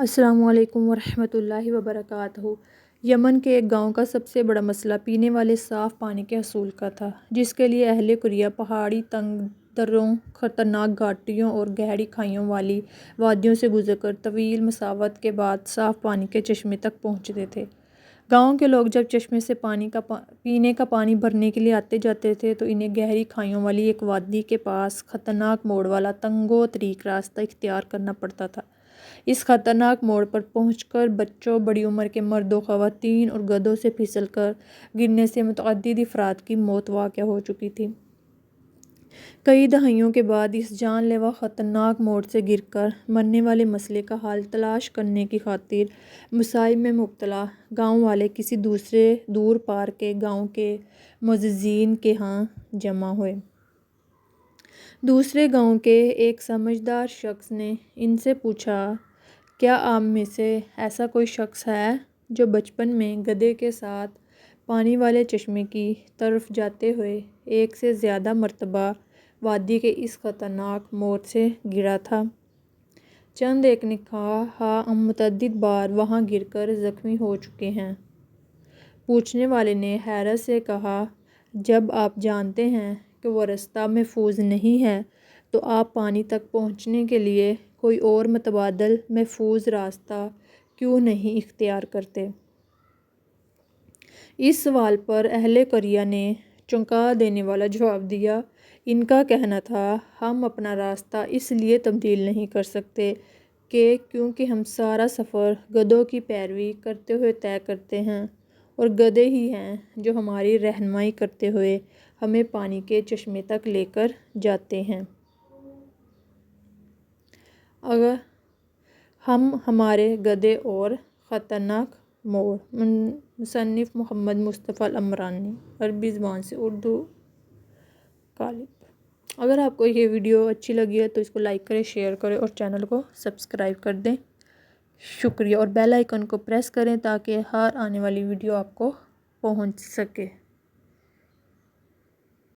السلام علیکم ورحمۃ اللہ وبرکاتہ۔ یمن کے ایک گاؤں کا سب سے بڑا مسئلہ پینے والے صاف پانی کے حصول کا تھا، جس کے لیے اہل قریہ پہاڑی تنگ دروں، خطرناک گھاٹیوں اور گہری کھائیوں والی وادیوں سے گزر کر طویل مسافت کے بعد صاف پانی کے چشمے تک پہنچتے تھے۔ گاؤں کے لوگ جب چشمے سے پینے کا پانی بھرنے کے لیے آتے جاتے تھے تو انہیں گہری کھائیوں والی ایک وادی کے پاس خطرناک موڑ والا تنگ و تریک راستہ اختیار کرنا پڑتا تھا۔ اس خطرناک موڑ پر پہنچ کر بچوں، بڑی عمر کے مرد و خواتین اور گدھوں سے پھسل کر گرنے سے متعدد افراد کی موت واقع ہو چکی تھی۔ کئی دہائیوں کے بعد اس جان لیوا خطرناک موڑ سے گر کر مرنے والے مسئلے کا حل تلاش کرنے کی خاطر مصائب میں مبتلا گاؤں والے کسی دوسرے دور پار کے گاؤں کے معززین کے ہاں جمع ہوئے۔ دوسرے گاؤں کے ایک سمجھدار شخص نے ان سے پوچھا، کیا آپ میں سے ایسا کوئی شخص ہے جو بچپن میں گدھے کے ساتھ پانی والے چشمے کی طرف جاتے ہوئے ایک سے زیادہ مرتبہ وادی کے اس خطرناک موڑ سے گرا تھا؟ چند ایک نے کہا، ہاں، ہم متعدد بار وہاں گر کر زخمی ہو چکے ہیں۔ پوچھنے والے نے حیرت سے کہا، جب آپ جانتے ہیں کہ وہ راستہ محفوظ نہیں ہے تو آپ پانی تک پہنچنے کے لیے کوئی اور متبادل محفوظ راستہ کیوں نہیں اختیار کرتے؟ اس سوال پر اہل قریہ نے چونکا دینے والا جواب دیا۔ ان کا کہنا تھا، ہم اپنا راستہ اس لیے تبدیل نہیں کر سکتے کہ کیونکہ ہم سارا سفر گدھوں کی پیروی کرتے ہوئے طے کرتے ہیں اور گدھے ہی ہیں جو ہماری رہنمائی کرتے ہوئے ہمیں پانی کے چشمے تک لے کر جاتے ہیں۔ اگر ہم ہمارے گدھے اور خطرناک موڑ۔ مصنف محمد مصطفیٰ العمرانی، عربی زبان سے اردو قالب۔ اگر آپ کو یہ ویڈیو اچھی لگی ہے تو اس کو لائک کریں، شیئر کریں اور چینل کو سبسکرائب کر دیں۔ شکریہ، اور بیل آئیکن کو پریس کریں تاکہ ہر آنے والی ویڈیو آپ کو پہنچ سکے۔